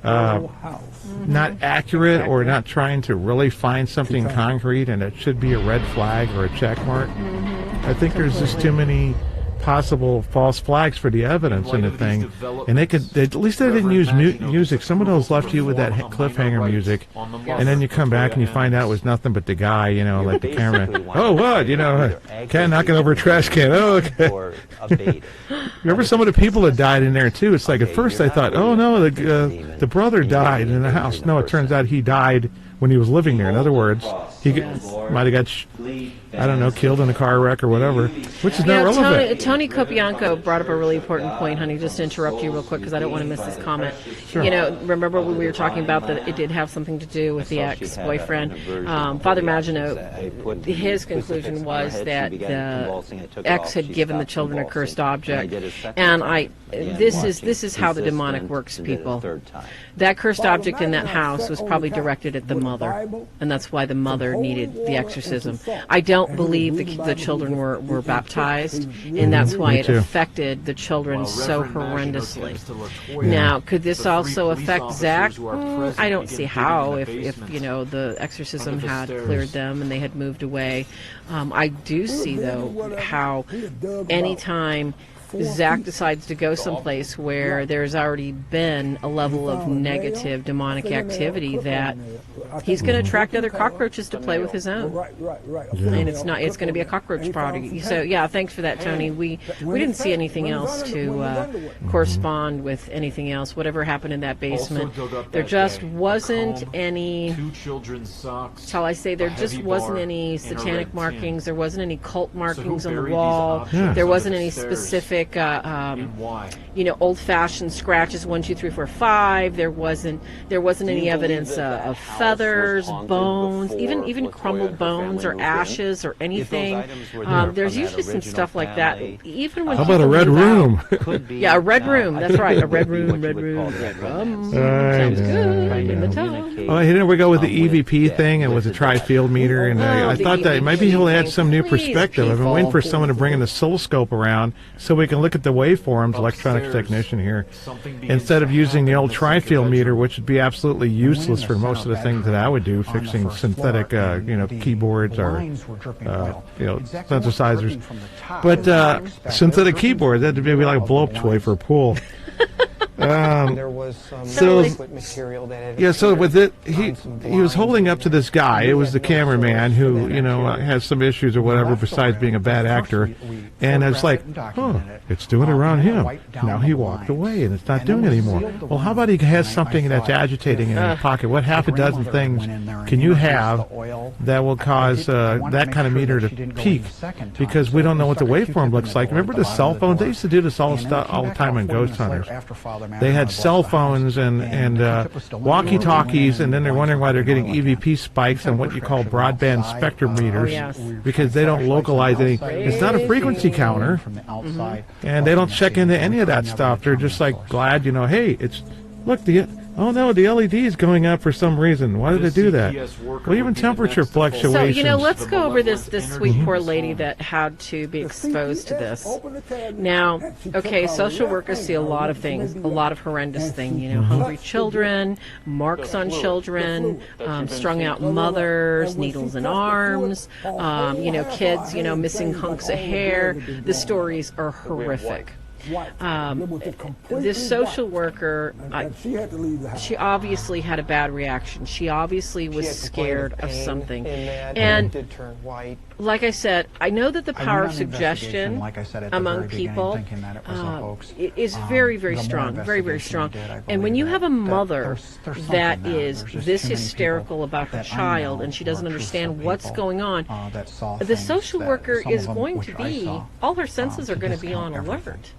not accurate or not trying to really find something concrete, and it should be a red flag or a check mark. I think there's just too many possible false flags for the evidence in the thing, and they could at least they didn't use music. Some of those left you with that cliffhanger music, and then you come back and you find out it was nothing but the guy, you know, like the camera. Oh, what, you know, cat knocking over a trash can. Oh, okay. Remember some of the people that died in there too. It's like at first I thought, oh no, the brother died in the house. No, it turns out he died when he was living there. In other words, he might have got, I don't know, killed in a car wreck or whatever, which is not relevant. Tony Copianco brought up a really important point, honey. Just to interrupt you real quick because I don't want to miss this comment. Sure. You know, remember when we were talking about that it did have something to do with the ex-boyfriend? Father Maginot, his conclusion was that the ex had given the children a cursed object, and this is how the demonic works, people. That cursed object in that house was probably directed at the mother, and that's why the mother needed the exorcism. I don't believe the children were baptized, and that's why it affected the children so horrendously. Now, could this also affect Zach? I don't see how, if you know, the exorcism had cleared them and they had moved away. I do see, though, how anytime Zach decides to go someplace where there's already been a level of negative demonic activity, that he's going to attract other cockroaches to play with his own. And it's going to be a cockroach party. So yeah, thanks for that, Tony. We didn't see anything else to correspond with anything else. Whatever happened in that basement, there just wasn't any. Shall I say, there just wasn't any satanic markings. There wasn't any cult markings on the wall. There wasn't any specific old-fashioned scratches, 1, 2, 3, 4, 5. There wasn't any evidence of feathers, bones, even crumbled bones or ashes or anything. There's usually some stuff like that. Even when how about a red room? Yeah, a red room. That's right, a red room. Sounds good. In the tub. Oh, here we go with the EVP thing and with the tri-field meter, and I thought that maybe he'll add some new perspective. I've been waiting for someone to bring an oscilloscope around so we can look at the waveforms. Electronics technician here, instead of using the old tri-field meter, which would be absolutely useless for most of the things that I would do, fixing synthetic, keyboards or synthesizers. But synthetic keyboards, that'd be like a blow-up toy for a pool. There was some liquid material that had so with it, he was holding up to this guy. It was the cameraman who, has some issues or whatever besides being a bad actor. And it's like, it's doing around him. Now he walked away and it's not doing it anymore. Well, how about he has something that's agitating in his pocket? What half a dozen things can you have that will cause that kind of meter to peak? Because we don't know what the waveform looks like. Remember the cell phones? They used to do this all the time on Ghost Hunters. They had cell phones and walkie-talkies, and then they're wondering why they're getting EVP spikes on what you call broadband spectrum meters, because they don't localize any. It's not a frequency counter, and they don't check into any of that stuff. They're just like glad, hey, it's look, the Oh no, the LED is going up for some reason. Why did it do that? Well, even temperature fluctuations. So, let's go over this sweet poor lady that had to be exposed to this. Now, okay, social workers see a lot of things, a lot of horrendous things, hungry children, marks on children, strung out mothers, needles in arms, kids, missing hunks of hair. The stories are horrific. This social worker, she obviously had a bad reaction. She obviously was scared of something. And like I said, I know that the power of suggestion among people is very, very strong, very, very strong. And when you have a mother that is this hysterical about her child and she doesn't understand what's going on, the social worker is going to be, all her senses are going to be on alert.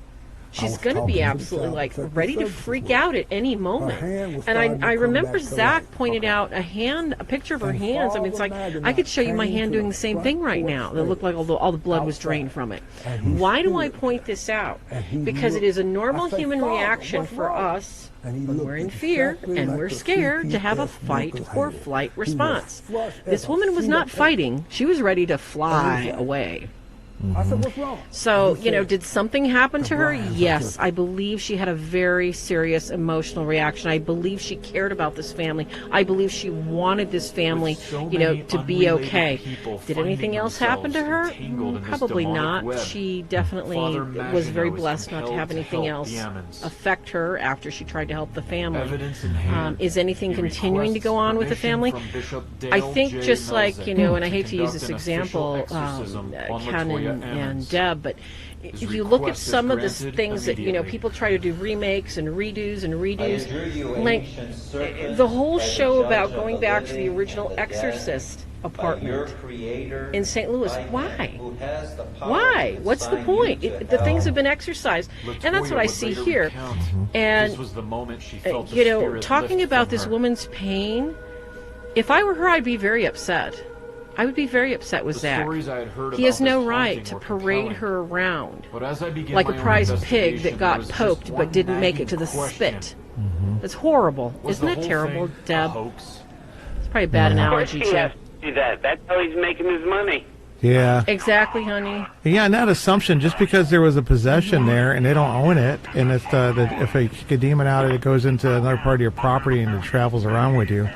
She's going to be absolutely ready to freak out at any moment. And I remember Zach pointed out a picture of her hands. I mean, it's like I could show you my hand doing the same thing right now. That looked like all the blood was drained from it. Why do I point this out? Because it is a normal human reaction for us when we're in fear and we're scared to have a fight or flight response. This woman was not fighting. She was ready to fly away. I said, what's wrong? So, did something happen to her? Yes. I believe she had a very serious emotional reaction. I believe she cared about this family. I believe she wanted this family, to be okay. Did anything else happen to her? Probably not. She definitely was very blessed not to have anything else affect her after she tried to help the family. Is anything continuing to go on with the family? I think just like, and I hate to use this example, Ken and Deb, but if you look at some of the things that people try to do remakes and redos, like the whole show about going back to the original Exorcist apartment in St. Louis. Why? What's the point? The things have been exorcised, and that's what I see here. And talking about this woman's pain, if I were her, I'd be very upset. I would be very upset with Zach. He has no right to parade her around like a prize pig that got poked but didn't make it to the spit. That's horrible. Isn't that terrible, Deb? It's probably a bad analogy, too. That's how he's making his money. Yeah. Exactly, honey. Yeah, and that assumption, just because there was a possession there and they don't own it, and if a demon out, it goes into another part of your property and it travels around with you.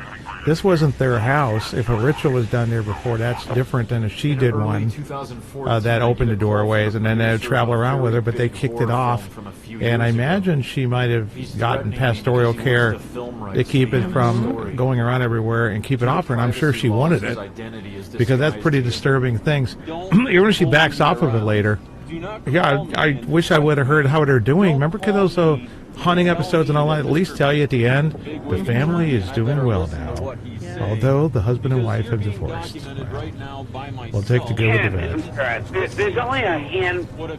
This wasn't their house. If a ritual was done there before, that's different than if she did one that opened the doorways and then they would travel around with her, but they kicked it off. And I imagine she might have gotten pastoral care to keep it from going around everywhere and keep it off her, and I'm sure she wanted it, because that's pretty disturbing things. Even if she backs off of it later. Yeah, I wish I would have heard how they're doing. Remember those haunting episodes and all that? At least tell you at the end, the family is doing well now, although the husband and wife have divorced. We'll take the good with the bad. There's only a handful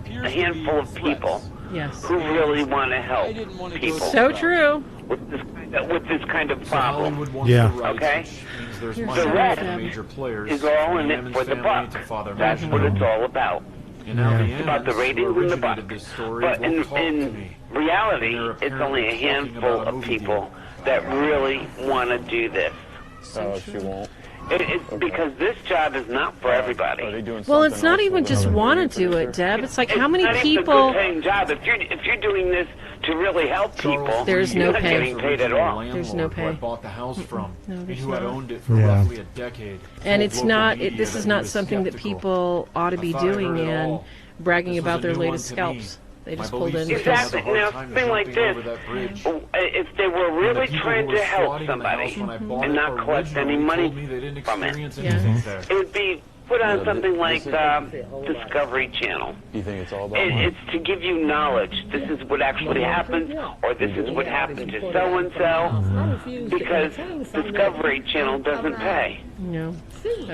of people who really want to help people. So true. With this kind of problem. Yeah. Okay? The rest is all in it for the buck. That's what it's all about. It's about the ratings and the buck. But in reality, it's only a handful of people that really want to do this. She won't. It's because this job is not for everybody. Well, it's not even just want to do it, Deb. It's like how many people. It's a good-paying job. If you're doing this to really help people, there's you're no not pay. getting paid at all. There's no pay. I bought the house from, and who had owned it for roughly a decade. And it's not. This is not something that people ought to be doing and bragging about their latest scalps. They just pulled in. Exactly. Now, something like this, if they were really trying to help somebody and not collect any money from it, it would be put on something like Discovery Channel. You think it's all about money? It's to give you knowledge. This is what actually happened, or this is what happened to so-and-so, because Discovery Channel doesn't pay. No.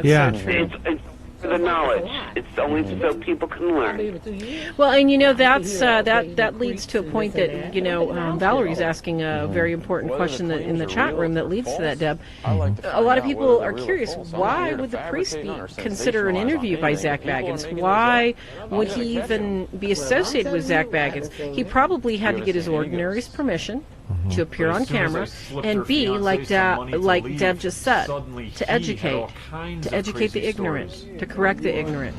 Yeah. It's the knowledge. It's only so people can learn. Well, and that's that leads to a point that Valerie's asking a very important question in the chat room that leads to that, Deb. A lot of people are curious, why would the priest consider an interview by Zach Baggins? Why would he even be associated with Zach Baggins? He probably had to get his ordinary's permission. to appear on camera, and B, like Deb just said, to educate the ignorant, to correct the ignorant.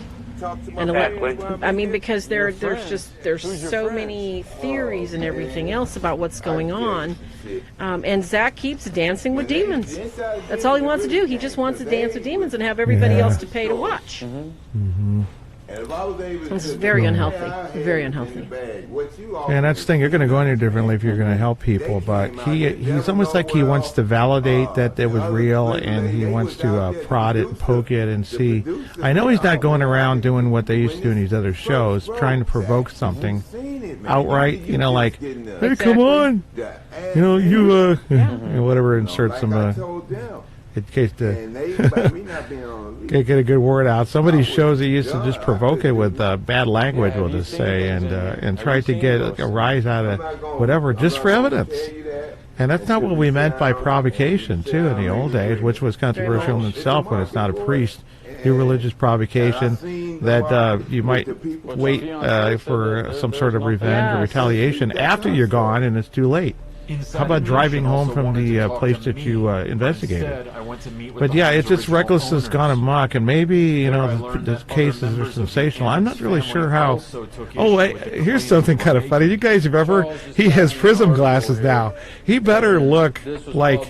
And because there's so many theories and everything else about what's going on, and Zach keeps dancing with demons. That's all he wants to do. He just wants to dance with demons and have everybody else to pay to watch. This is very unhealthy. Very unhealthy. And that's the thing. You're going to go in here differently if you're going to help people, but he's almost like he wants to validate that it was real, and he wants to prod it and poke it and see. I know he's not going around doing what they used to do in these other shows, trying to provoke something outright. Like, hey, come on, whatever. Insert some. In case to can't get a good word out. Some of these shows they used to just provoke it with bad language, we'll just say, and try to get a rise out of whatever just for evidence. And that's not what we meant by provocation, too, in the old days, which was controversial in itself when it's not a priest. Do religious provocation that you might wait for some sort of revenge or retaliation after you're gone and it's too late. How about driving home from the place that you investigated? But yeah, it's just recklessness gone amok, and maybe the cases are sensational. I'm not really sure how. Oh, wait, here's something kind of funny. You guys remember? He has prism glasses now. He better look like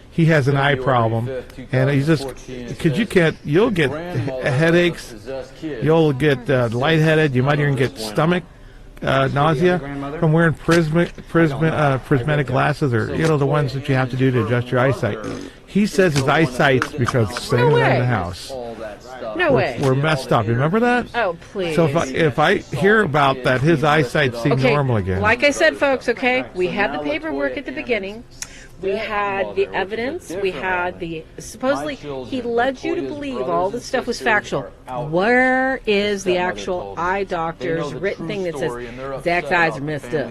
he has an eye problem, and he's just because you'll get headaches, you'll get lightheaded, you might even get stomach nausea from wearing prismatic glasses, or the ones that you have to do to adjust your eyesight. He says his eyesight's because staying around the house. No way. We're messed up. Remember that? Oh, please. So if I hear about that, his eyesight seems normal again. Like I said, folks, we had the paperwork at the beginning. We had the evidence. We had supposedly he led you to believe all this stuff was factual. Where is the actual eye doctor's written thing that says Zach's eyes are messed up?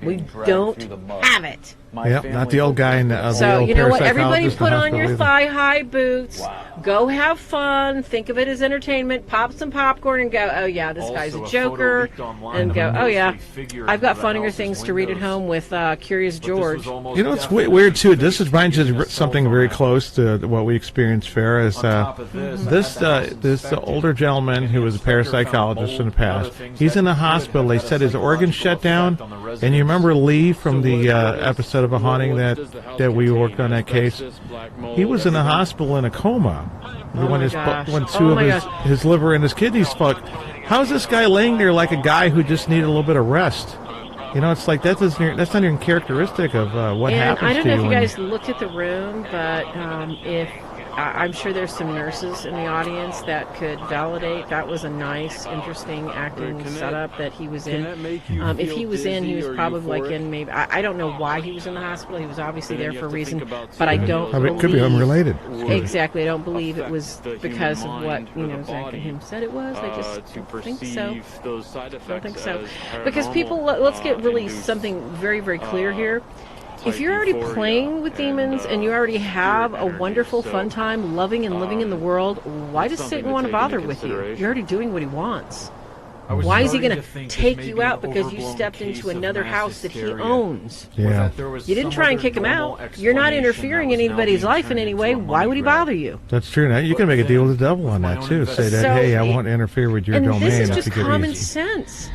We don't have it. Yep, not the old guy in the So, old you know what? Everybody parapsychologist put on your either. thigh-high boots. Go have fun. Think of it as entertainment. Pop some popcorn and go, oh, yeah, this guy's a joker. And go, oh, yeah, I've got funnier things to read at home with Curious George. It's weird, too. This reminds us of something very close to what we experienced, Farah. This older gentleman who was a parapsychologist in the past, he's in the hospital. They said his organs shut down. And you remember Lee from the episode of A Haunting that we worked on that case? He was in the hospital in a coma when two of his liver and his kidneys fucked. How's this guy laying there like a guy who just needed a little bit of rest? It's like that's not even characteristic of what happens to you. I don't know if you guys looked at the room, but if I'm sure there's some nurses in the audience that could validate that was a nice, interesting acting setup that he was in. If he was in, he was probably in maybe, I don't know why he was in the hospital. He was obviously there for a reason, but I don't believe. It could be unrelated. Exactly. I don't believe it was because of what, Zach and him said it was. I just don't think so. I don't think so. Because people, let's get really something very, very clear here. If you're already playing with demons and you already have a wonderful, fun time loving and living in the world, why does Satan want to bother with you? You're already doing what he wants. Why is he going to take you out because you stepped into another house that he owns? Yeah. You didn't try and kick him out. You're not interfering in anybody's life in any way. Why would he bother you? That's true. Now you can make a deal with the devil on that too. Say that, hey, I won't interfere with your domain. And this is just common sense.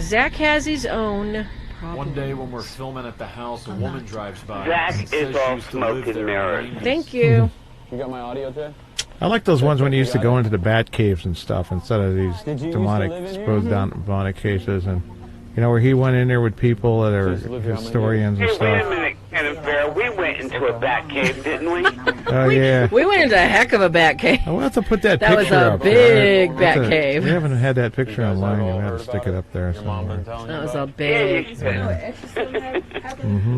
Zach has his own. One day when we're filming at the house, a woman drives by. Zach is all smoke and mirrors. Thank you. You got my audio, Jay? I like those ones when you used to go into the bat caves and stuff instead of these supposed demonic cases, and where he went in there with people that are historians and Hey, stuff. wait a minute, Kenneth Deel. We went into a bat cave, didn't we? Oh yeah. We went into a heck of a bat cave. I will have to put that That picture was a up big there. bat cave. We haven't had that picture online. We have to stick it up there somewhere. That was a big.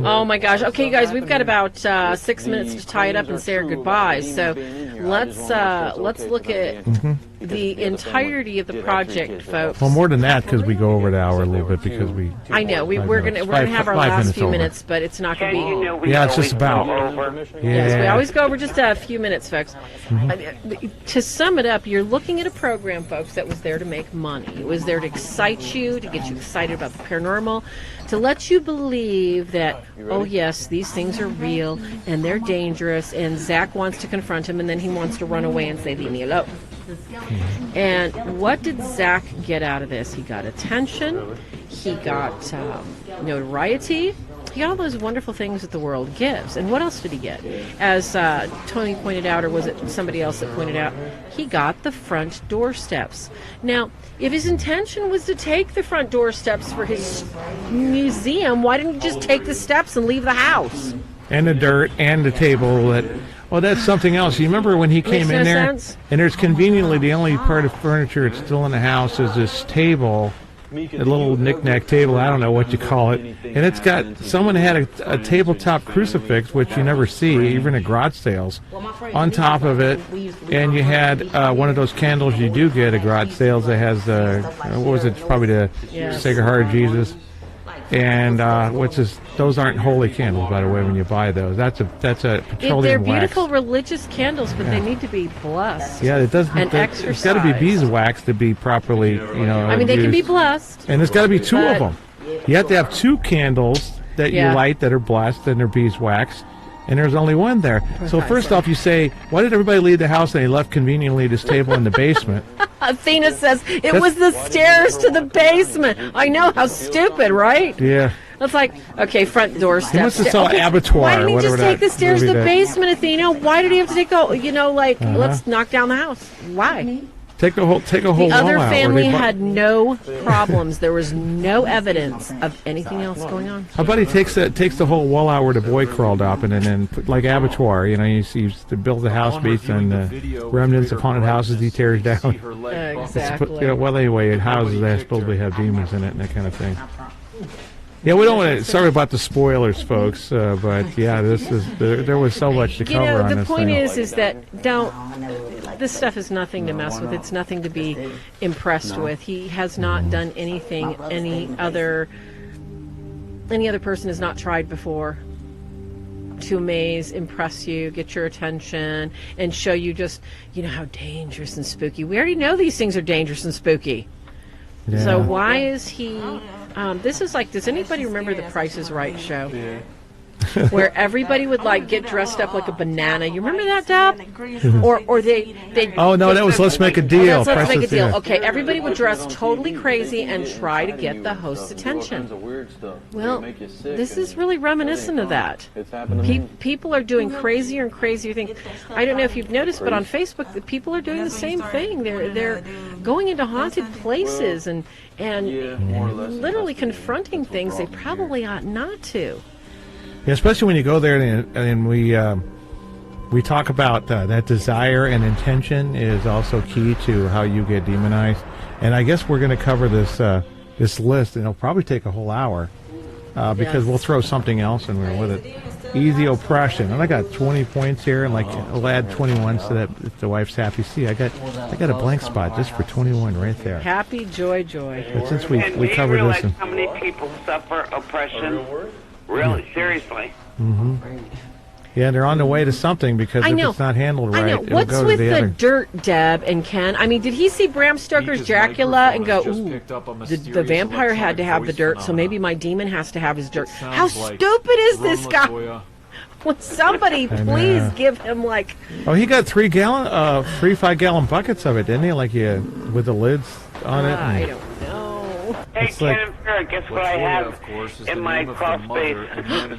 Oh my gosh. Okay, you guys, we've got about 6 minutes to tie it up and say our goodbyes. So let's look at the entirety of the project, folks. Well, more than that, because we go over the hour a little bit because we. I know we're gonna have our last few minutes, but it's not gonna be. Yeah, it's just about. Over. Yeah. Yes, we always go over just a few minutes, folks. To sum it up, you're looking at a program, folks, that was there to make money. It was there to excite you, to get you excited about the paranormal, to let you believe that, oh yes, these things are real and they're dangerous, and Zach wants to confront him, and then he wants to run away and say, leave me alone. And what did Zach get out of this? He got attention, he got notoriety, he got all those wonderful things that the world gives. And what else did he get? As Tony pointed out, or was it somebody else that pointed out, he got the front doorsteps. Now, if his intention was to take the front doorsteps for his museum, why didn't he just take the steps and leave the house? And the dirt and the table that... Well, that's something else. You remember when he came in there, and there's conveniently the only part of furniture that's still in the house is this table, a little knick-knack table, I don't know what you call it, and it's got, someone had a tabletop crucifix, which you never see, even at garage sales, on top of it, and you had one of those candles you do get at garage sales that has, what was it, probably the Sacred Heart of Jesus. And those aren't holy candles, by the way. When you buy those, that's a petroleum They're wax. beautiful religious candles, but they need to be blessed. Yeah, it doesn't. And exercised. It's got to be beeswax to be properly, I mean, they can be blessed. And there's got to be two of them. You have to have two candles that you light that are blessed and they're beeswax, and there's only one there. So first off, you say, why did everybody leave the house and they left conveniently this table in the basement? Athena says, it was the stairs to the basement. I know, how stupid, right? Yeah. It's like, okay, front door steps. He must have saw abattoir. Why didn't he just take the stairs to the that. basement, Athena? Why did he have to take let's knock down the house? Why? Take a whole The wall other out. family had no problems. There was no evidence of anything else going on. How about he takes the whole wall out where the boy crawled up, and then put, like abattoir, you used to build the house based on remnants of haunted houses he tears down. Exactly. Well, anyway, houses that supposedly have demons in it and that kind of thing. Yeah, we don't want to. Sorry about the spoilers, folks, but yeah, there was so much to cover on this thing. The point is that this stuff is nothing to mess with. It's nothing to be impressed with. He has not done anything any other person has not tried before to amaze, impress you, get your attention, and show you just, how dangerous and spooky. We already know these things are dangerous and spooky. Yeah. So why is he... this is like, does anybody remember the Price is Right show? Yeah. Where everybody would get dressed up like a banana. You remember that, Deb? Or they oh no, that was Let's Make a Deal. Let's Make a Deal. Okay, everybody would dress totally crazy and try to get the host's attention. Well, this is really reminiscent of that. People are doing crazier and crazier things. I don't know if you've noticed, but on Facebook, the people are doing the same thing. They're going into haunted places and literally confronting things they probably ought not to. Yeah, especially when you go there and we talk about that desire and intention is also key to how you get demonized. And I guess we're going to cover this list, and it'll probably take a whole hour because we'll throw something else in there with it. Easy oppression, and I got 20 points here, and I'll add 21 so that if the wife's happy. See, I got a blank spot just for 21 right there. Happy, joy. But since we covered this, how many people suffer oppression? Really, seriously. Mm-hmm. Yeah, they're on the way to something because if it's not handled right, it'll What's go with to the dirt, Deb and Ken? I mean, did he see Bram Stoker's Dracula and go, ooh, the vampire had to have the dirt, so maybe my demon has to have his dirt. How stupid is this guy? Would somebody please give him Oh, he got 3 5-gallon buckets of it, didn't he? With the lids on it. I don't know. Hey, Ken and Farah, guess what I have in my crawl space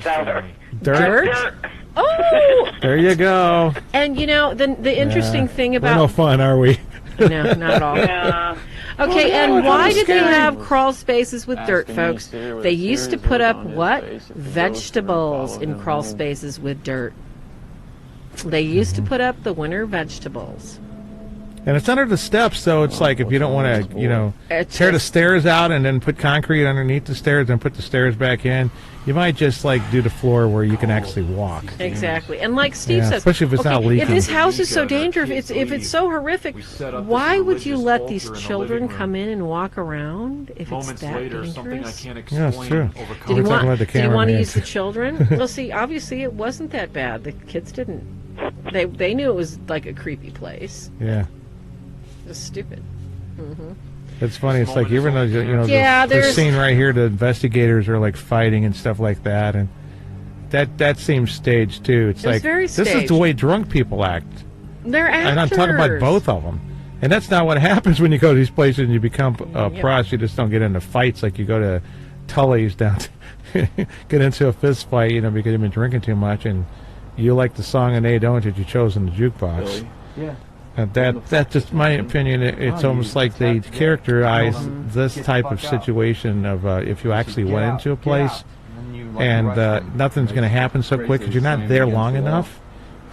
cellar? Dirt? Oh! There you go. And, the interesting thing about... We're no fun, are we? No, not at all. Yeah. Okay, and why did they have crawl spaces with dirt, folks? They used to put up what? Vegetables in crawl spaces with dirt. They used to put up the winter vegetables. And it's under the steps, so it's like if you don't want to, tear the stairs out and then put concrete underneath the stairs and put the stairs back in, you might just do the floor where you can actually walk. Exactly. And like Steve says, especially if it's not leaking. If this house is so dangerous, if it's so horrific, why would you let these children come in and walk around if it's that dangerous? Yeah, it's true. Did he want to use the children? Well, see, obviously it wasn't that bad. The kids didn't They knew it was like a creepy place. Yeah. It was stupid. Mm-hmm. It's funny. It's like even though Yeah, the scene right here, the investigators are like fighting and stuff like that, and that seems staged too. It's like very this is staged. the way drunk people act. They're actors. And I'm talking about both of them. And that's not what happens when you go to these places and you become a pros. You just don't get into fights like you go to Tully's down, get into a fist fight, because you've been drinking too much and you like the song and they don't that you chose in the jukebox. Really? Yeah. And that's just my opinion. It's almost like they characterize this type of situation of if you actually went into a place and nothing's going to happen so quick because you're not there long enough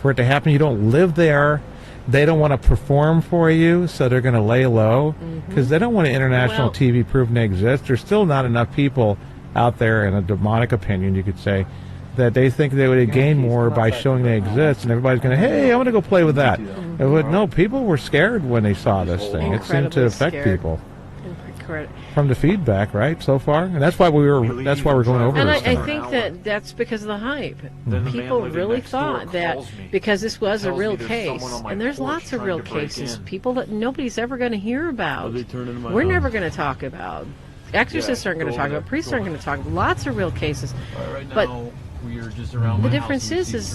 for it to happen. You don't live there. They don't want to perform for you, so they're going to lay low because they don't want international TV proving they exist. There's still not enough people out there, in a demonic opinion, you could say, that they think they would gain more by showing they exist, and everybody's going to, hey, I want to go play with that. No, people were scared when they saw this thing. It seemed to affect people. From the feedback, right, so far, and that's why we're going over and this. I think that's because of the hype. People really thought that because this was a real case, and there's lots of real cases, people that nobody's ever going to hear about. We're never going to talk about. Exorcists aren't going to talk about. Priests aren't going to talk about. Lots of real cases, but the difference is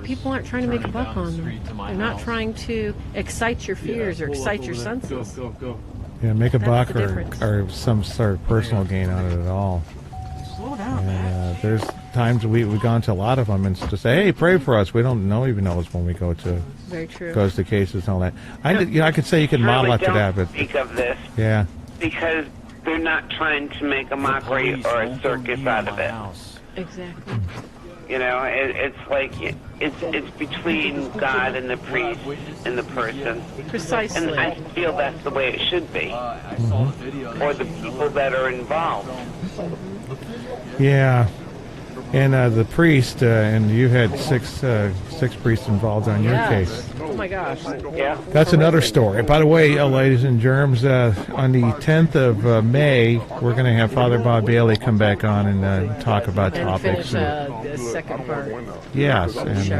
people aren't trying to make a buck on them. They're not trying to excite your fears or excite your senses. Yeah, make a buck or some sort of personal gain on it at all. Slow down, man. There's times we've gone to a lot of them and to say, hey, pray for us. We don't even know it's when we go to. Very true. Goes to cases and all that. I could say you could model after that, but speak of this. Yeah. Because they're not trying to make a mockery or a circus out of it. Exactly. It's like it's between God and the priest and the person. Precisely. And I feel that's the way it should be. Or the people that are involved. Yeah. And the priest, and you had six priests involved on your case. Oh my gosh. Yeah. That's another story. By the way, ladies and germs, on the 10th of May, we're going to have Father Bob Bailey come back on and talk about topics. And finish the second part. Yes, and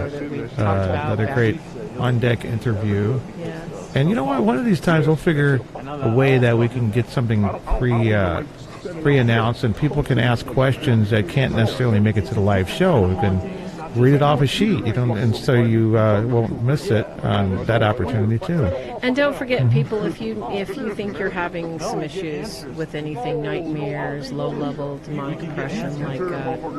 another great on-deck interview. Yes. And you know what? One of these times we'll figure a way that we can get something pre-announced and people can ask questions that can't necessarily make it to the live show. We can read it off a sheet, and so you won't miss it on that opportunity too. And don't forget, people, if you think you're having some issues with anything, nightmares, low-level demonic oppression, like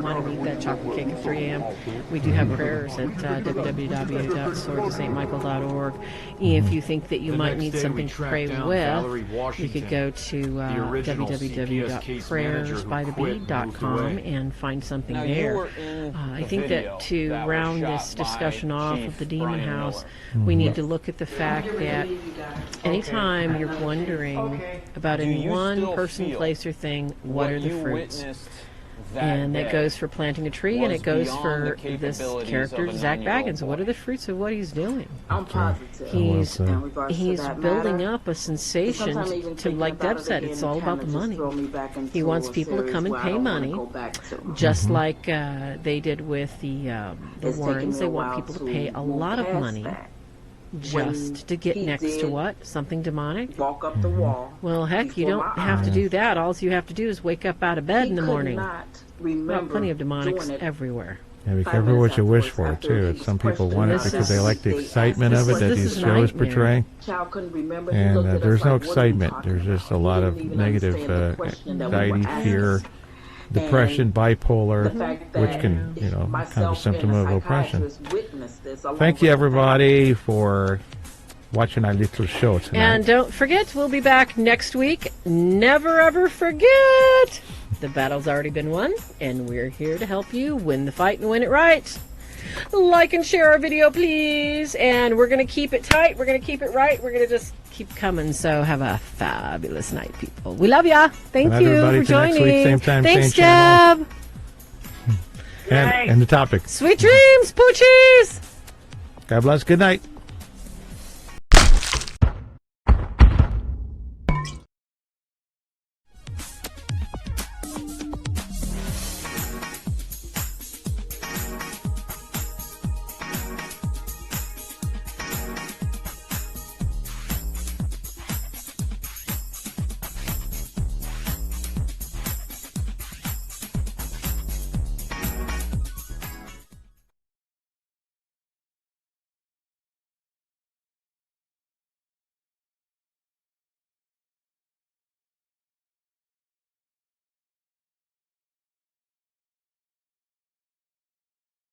want to eat that chocolate cake at 3 a.m., we do have prayers at www.swordofstmichael.org. If you think that you might need something to pray with, you could go to www.prayersbythebee.com and find something there. I think that to round this discussion off of the demon house, we need to look at the fact that anytime you're wondering about any one person, place, or thing, what are the fruits? And that goes for planting a tree, and it goes for this character, Zach Baggins. What are the fruits of what he's doing? I'm positive. He's building up a sensation to, like Deb said, it's all about the money. He wants people to come and pay money, just like they did with the Warrens. They want people to pay a lot of money just to get next to what? Something demonic? Walk up the wall. Well, heck, you don't have to do that. All you have to do is wake up out of bed in the morning. We have plenty of demonics everywhere. Yeah, be careful what you wish for, too. Some people want it because they like the excitement of it that these shows portray. And there's no excitement. There's just a lot of negative anxiety, fear, depression, bipolar, which can, kind of a symptom of oppression. Thank you, everybody, for watching our little show tonight. And don't forget, we'll be back next week. Never, ever forget, the battle's already been won, and we're here to help you win the fight and win it right. Like and share our video, please. And we're going to keep it tight. We're going to keep it right. We're going to just keep coming. So have a fabulous night, people. We love ya. Thank you for joining. Next week, same time, thanks, same channel. Deb. And the topic. Sweet dreams, poochies. God bless. Good night.